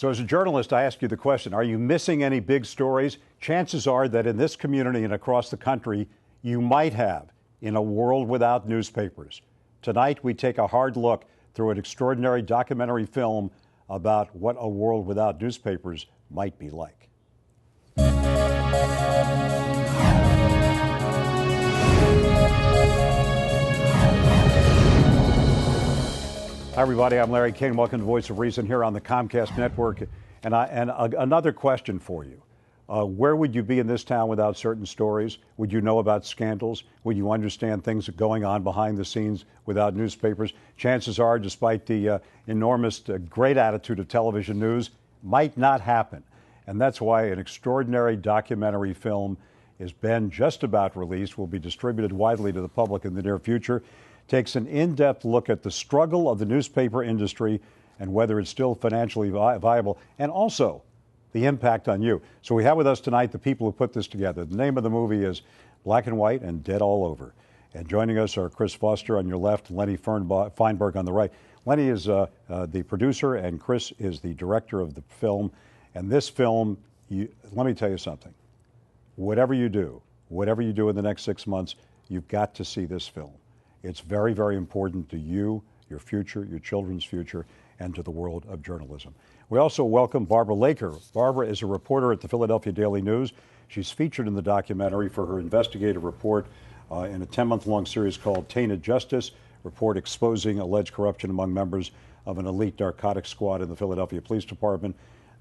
So as a journalist, I ask you the question, are you missing any big stories? Chances are that in this community and across the country, you might have in a world without newspapers. Tonight, we take a hard look through an extraordinary documentary film about what a world without newspapers might be like. Hi, everybody. I'm Larry Kane. Welcome to Voice of Reason here on the Comcast Network. And another question for you. Where would you be in this town without certain stories? Would you know about scandals? Would you understand things going on behind the scenes without newspapers? Chances are, despite the enormous, great attitude of television news, might not happen. And that's why an extraordinary documentary film has been just about released, will be distributed widely to the public in the near future, takes an in-depth look at the struggle of the newspaper industry and whether it's still financially viable, and also the impact on you. So we have with us tonight the people who put this together. The name of the movie is Black and White and Dead All Over. And joining us are Chris Foster on your left, and Lenny Feinberg on the right. Lenny is the producer, and Chris is the director of the film. And this film, let me tell you something. Whatever you do in the next 6 months, you've got to see this film. It's very, very important to you, your future, your children's future, and to the world of journalism. We also welcome Barbara Laker. Barbara is a reporter at the Philadelphia Daily News. She's featured in the documentary for her investigative report in a 10-month-long series called Tainted Justice, report exposing alleged corruption among members of an elite narcotics squad in the Philadelphia Police Department.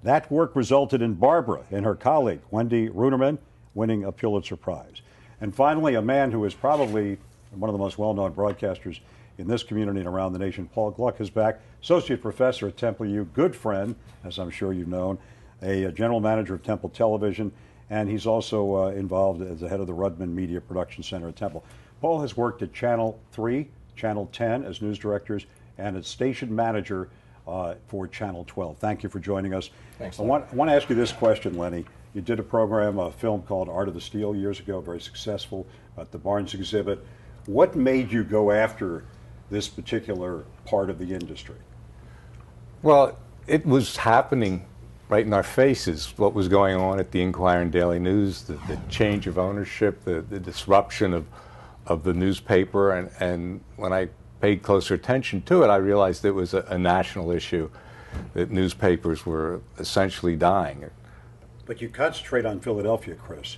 That work resulted in Barbara and her colleague, Wendy Ruderman, winning a Pulitzer Prize. And finally, a man who is probably one of the most well-known broadcasters in this community and around the nation, Paul Gluck, is back, associate professor at Temple U, good friend, as I'm sure you've known, a general manager of Temple Television, and he's also involved as the head of the Rudman Media Production Center at Temple. Paul has worked at Channel 3, Channel 10 as news directors, and as station manager for Channel 12. Thank you for joining us. Thanks. I want to ask you this question, Lenny. You did a program, a film called Art of the Steal years ago, very successful, at the Barnes exhibit. What made you go after this particular part of the industry? Well, it was happening right in our faces, what was going on at the Inquirer and Daily News, the change of ownership, the disruption of the newspaper, and when I paid closer attention to it, I realized it was a national issue, that newspapers were essentially dying. But you concentrate on Philadelphia, Chris,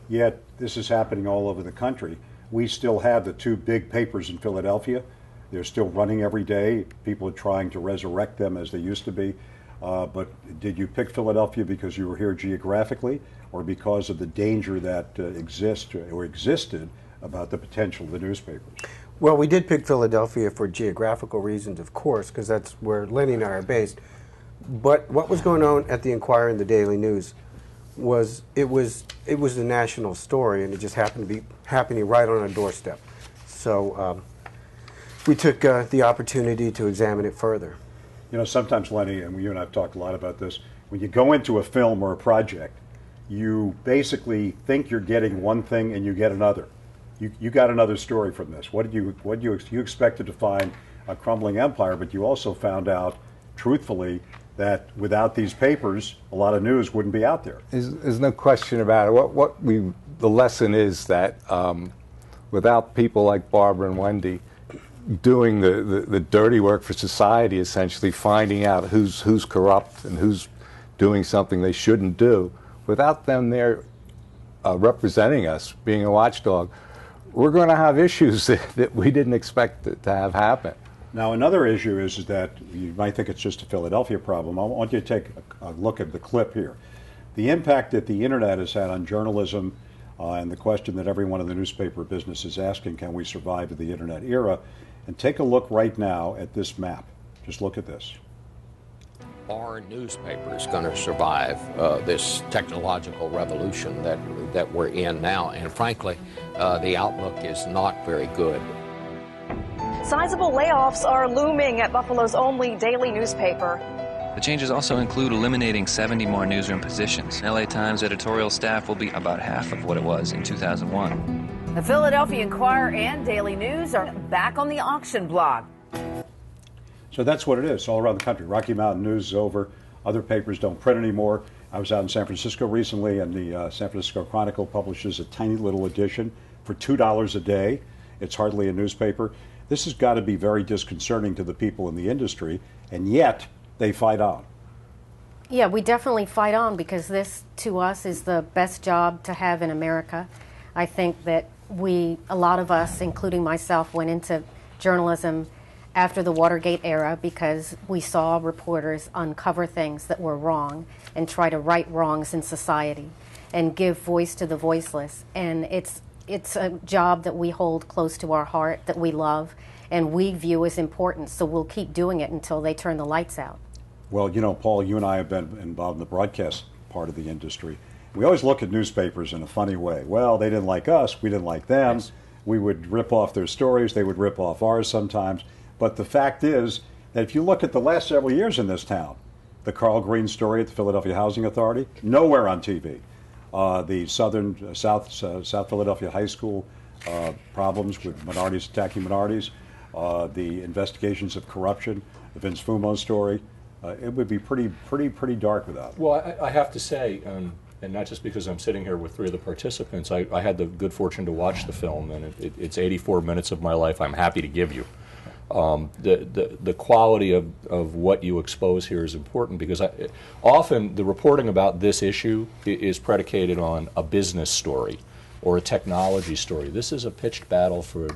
yet this is happening all over the country. We still have the two big papers in Philadelphia. They're still running every day. People are trying to resurrect them as they used to be. But did you pick Philadelphia because you were here geographically, or because of the danger that existed about the potential of the newspapers? Well, we did pick Philadelphia for geographical reasons, of course, because that's where Lenny and I are based. But what was going on at the Inquirer and the Daily News was it was a national story, and it just happened to be happening right on our doorstep. So we took the opportunity to examine it further. You know, sometimes, Lenny, and you and I have talked a lot about this, when you go into a film or a project, you basically think you're getting one thing and you get another. You got another story from this. You expected to find a crumbling empire, but you also found out, truthfully, that without these papers, a lot of news wouldn't be out there. There's no question about it. The lesson is that without people like Barbara and Wendy doing the dirty work for society, essentially finding out who's corrupt and who's doing something they shouldn't do, without them there representing us, being a watchdog, we're going to have issues that we didn't expect to have happen. Now, another issue is that you might think it's just a Philadelphia problem. I want you to take a look at the clip here. The impact that the internet has had on journalism and the question that everyone in the newspaper business is asking, can we survive in the internet era? And take a look right now at this map. Just look at this. Are newspapers going to survive this technological revolution that we're in now? And frankly, the outlook is not very good. Sizable layoffs are looming at Buffalo's only daily newspaper. The changes also include eliminating 70 more newsroom positions. LA Times editorial staff will be about half of what it was in 2001. The Philadelphia Inquirer and Daily News are back on the auction block. So that's what it is all around the country. Rocky Mountain News is over. Other papers don't print anymore. I was out in San Francisco recently, and the San Francisco Chronicle publishes a tiny little edition for $2 a day. It's hardly a newspaper. This has got to be very disconcerting to the people in the industry, and yet they fight on. Yeah, we definitely fight on because this, to us, is the best job to have in America. I think that a lot of us, including myself, went into journalism after the Watergate era because we saw reporters uncover things that were wrong and try to right wrongs in society and give voice to the voiceless. And it's a job that we hold close to our heart, that we love, and we view as important, so we'll keep doing it until they turn the lights out. Well, you know, Paul, you and I have been involved in the broadcast part of the industry. We always look at newspapers in a funny way. Well, they didn't like us, we didn't like them. Yes. We would rip off their stories, they would rip off ours sometimes. But the fact is that if you look at the last several years in this town, the Carl Green story at the Philadelphia Housing Authority, nowhere on TV. The South Philadelphia High School problems with minorities attacking minorities, the investigations of corruption, the Vince Fumo story, it would be pretty dark without it. Well, I have to say, and not just because I'm sitting here with three of the participants, I had the good fortune to watch the film, and it's 84 minutes of my life I'm happy to give you. The quality of what you expose here is important because often the reporting about this issue is predicated on a business story or a technology story. This is a pitched battle for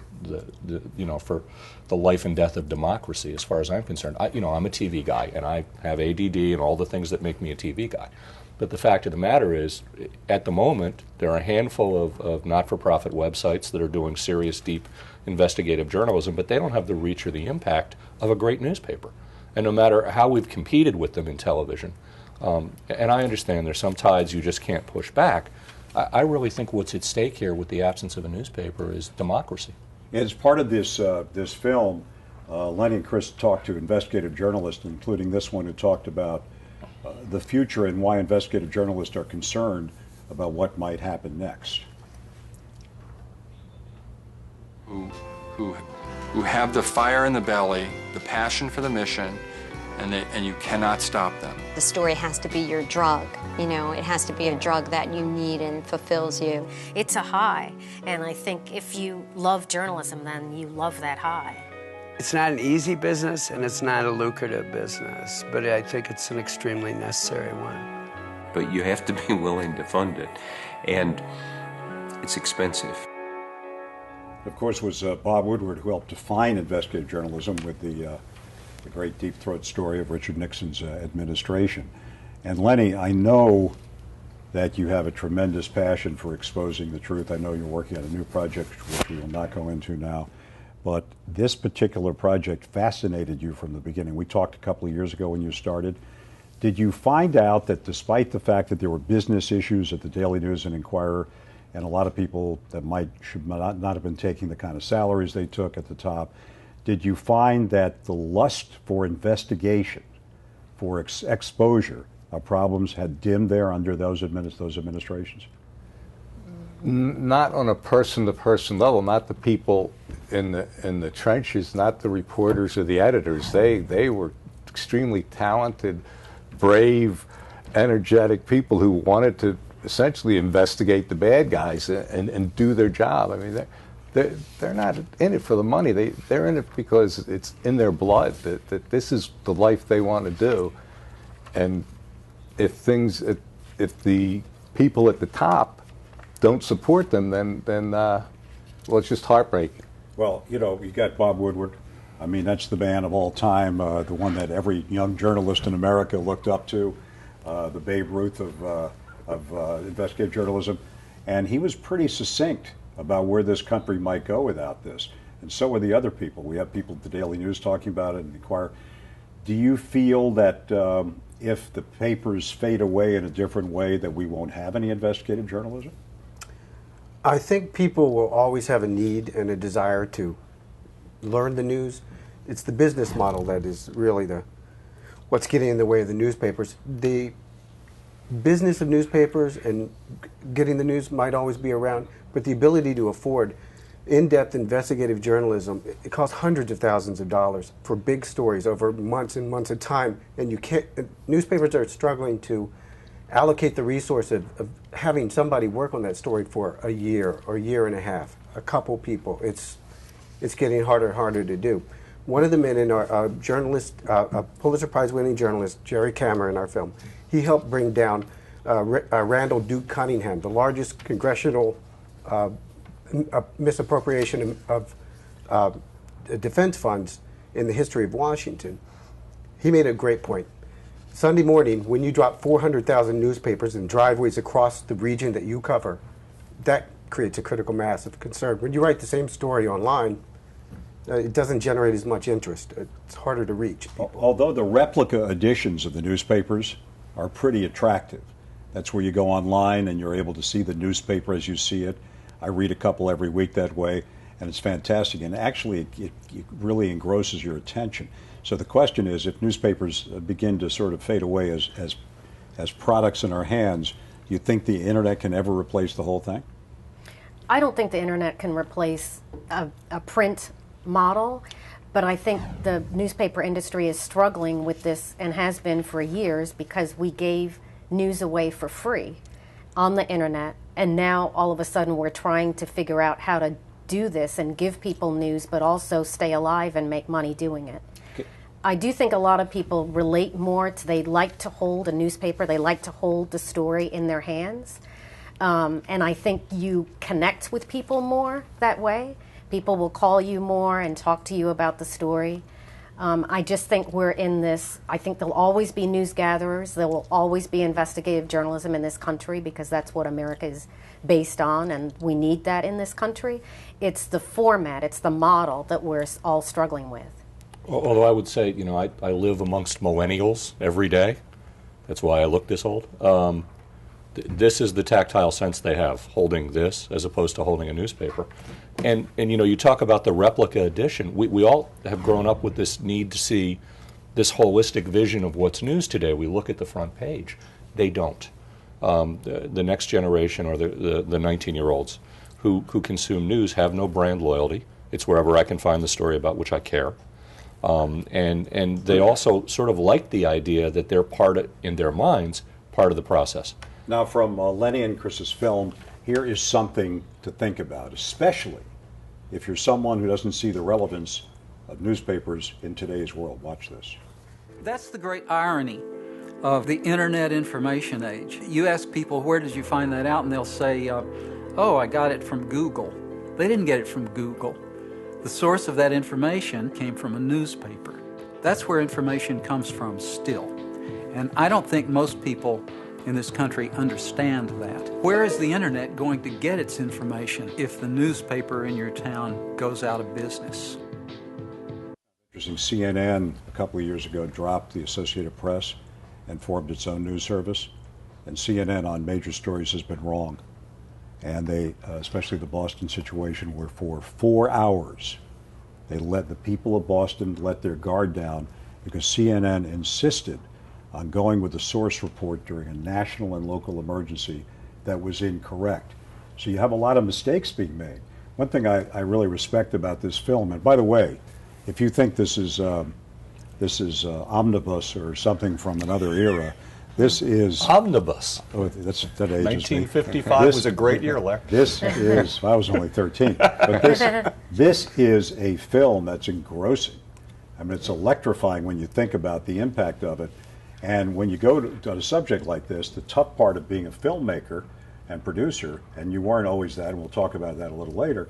for the life and death of democracy, as far as I'm concerned. I'm a TV guy, and I have ADD and all the things that make me a TV guy. But the fact of the matter is, at the moment, there are a handful of not-for-profit websites that are doing serious, deep investigative journalism, but they don't have the reach or the impact of a great newspaper. And no matter how we've competed with them in television, and I understand there's some tides you just can't push back, I really think what's at stake here with the absence of a newspaper is democracy. As part of this film, Lenny and Chris talked to investigative journalists, including this one who talked about the future and why investigative journalists are concerned about what might happen next. Who have the fire in the belly, the passion for the mission, and you cannot stop them. The story has to be your drug. It has to be a drug that you need and fulfills you. It's a high, and I think if you love journalism, then you love that high. It's not an easy business, and it's not a lucrative business, but I think it's an extremely necessary one. But you have to be willing to fund it, and it's expensive. Of course, it was Bob Woodward who helped define investigative journalism with the great deep throat story of Richard Nixon's administration. And Lenny, I know that you have a tremendous passion for exposing the truth. I know you're working on a new project, which we will not go into now. But this particular project fascinated you from the beginning. We talked a couple of years ago when you started. Did you find out that despite the fact that there were business issues at the Daily News and Inquirer, and a lot of people that should not have been taking the kind of salaries they took at the top, did you find that the lust for investigation, for exposure of problems had dimmed there under those administrations? Not on a person-to-person level, not the people in the trenches, not the reporters or the editors. They were extremely talented, brave, energetic people who wanted to essentially investigate the bad guys and do their job. I mean, they're not in it for the money. They're in it because it's in their blood that this is the life they want to do. And if the people at the top don't support them, then well, it's just heartbreaking. Well, you got Bob Woodward. I mean, that's the man of all time, the one that every young journalist in America looked up to, the Babe Ruth of investigative journalism. And he was pretty succinct about where this country might go without this. And so are the other people. We have people at the Daily News talking about it and the Inquirer. Do you feel that if the papers fade away in a different way, that we won't have any investigative journalism? I think people will always have a need and a desire to learn the news. It's the business model that is really what's getting in the way of the newspapers. The business of newspapers and getting the news might always be around, but the ability to afford in-depth investigative journalism, it costs hundreds of thousands of dollars for big stories over months and months of time, and you can't. Newspapers are struggling to allocate the resource of having somebody work on that story for a year or a year and a half, a couple people. It's getting harder and harder to do. One of the men in our journalist, a Pulitzer Prize-winning journalist, Jerry Cameron, in our film, he helped bring down Randall Duke Cunningham, the largest congressional misappropriation of defense funds in the history of Washington. He made a great point. Sunday morning, when you drop 400,000 newspapers in driveways across the region that you cover, that creates a critical mass of concern. When you write the same story online, it doesn't generate as much interest. It's harder to reach people. Although the replica editions of the newspapers are pretty attractive. That's where you go online and you're able to see the newspaper as you see it. I read a couple every week that way, and it's fantastic. And actually, it really engrosses your attention. So the question is, if newspapers begin to sort of fade away as products in our hands, do you think the internet can ever replace the whole thing? I don't think the internet can replace a print model, but I think the newspaper industry is struggling with this and has been for years because we gave news away for free on the internet, and now all of a sudden we're trying to figure out how to do this and give people news but also stay alive and make money doing it. I do think a lot of people relate more to, they like to hold a newspaper, they like to hold the story in their hands, and I think you connect with people more that way. People will call you more and talk to you about the story. I just think we're in this, I think there'll always be news gatherers, there will always be investigative journalism in this country because that's what America is based on, and we need that in this country. It's the format, it's the model that we're all struggling with. Although I would say, you know, I live amongst millennials every day. That's why I look this old. This is the tactile sense they have, holding this as opposed to holding a newspaper. And you know, you talk about the replica edition. We all have grown up with this need to see this holistic vision of what's news today. We look at the front page. They don't. The next generation, or the 19-year-olds who consume news, have no brand loyalty. It's wherever I can find the story about which I care. And they also sort of like the idea that they're in their minds, part of the process. Now, from Lenny and Chris's film, here is something to think about, especially if you're someone who doesn't see the relevance of newspapers in today's world. Watch this. That's the great irony of the internet information age. You ask people, where did you find that out? And they'll say, oh, I got it from Google. They didn't get it from Google. The source of that information came from a newspaper. That's where information comes from still. And I don't think most people in this country understand that. Where is the internet going to get its information if the newspaper in your town goes out of business? Interesting. CNN a couple of years ago dropped the Associated Press and formed its own news service. And CNN on major stories has been wrong. And they, especially the Boston situation, where for 4 hours they let the people of Boston let their guard down because CNN insisted on going with the source report during a national and local emergency that was incorrect. So you have a lot of mistakes being made. One thing I really respect about this film, and by the way, if you think this is Omnibus or something from another era, this is Omnibus. Oh, that ages 1955 was a great year, Larry. This is, I was only 13, but this is a film that's engrossing. I mean, it's electrifying when you think about the impact of it. And when you go to a subject like this, the tough part of being a filmmaker and producer, and you weren't always that, and we'll talk about that a little later,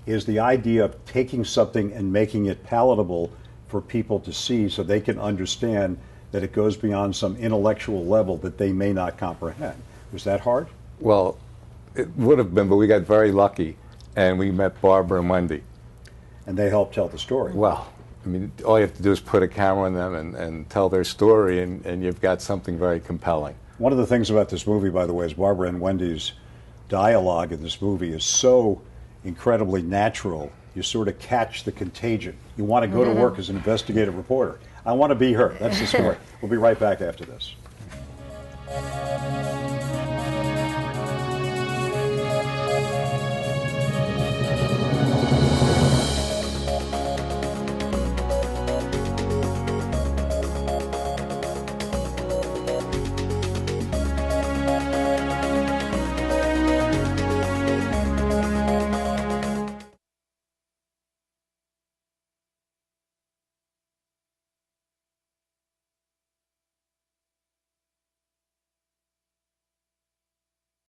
is the idea of taking something and making it palatable for people to see so they can understand that it goes beyond some intellectual level that they may not comprehend. Was that hard? Well, it would have been, but we got very lucky, and we met Barbara and Wendy. And they helped tell the story. Well, I mean, all you have to do is put a camera on them and tell their story, and you've got something very compelling. One of the things about this movie, by the way, is Barbara and Wendy's dialogue in this movie is so incredibly natural. You sort of catch the contagion. You want to go to work as an investigative reporter. I want to be her. That's the story. We'll be right back after this.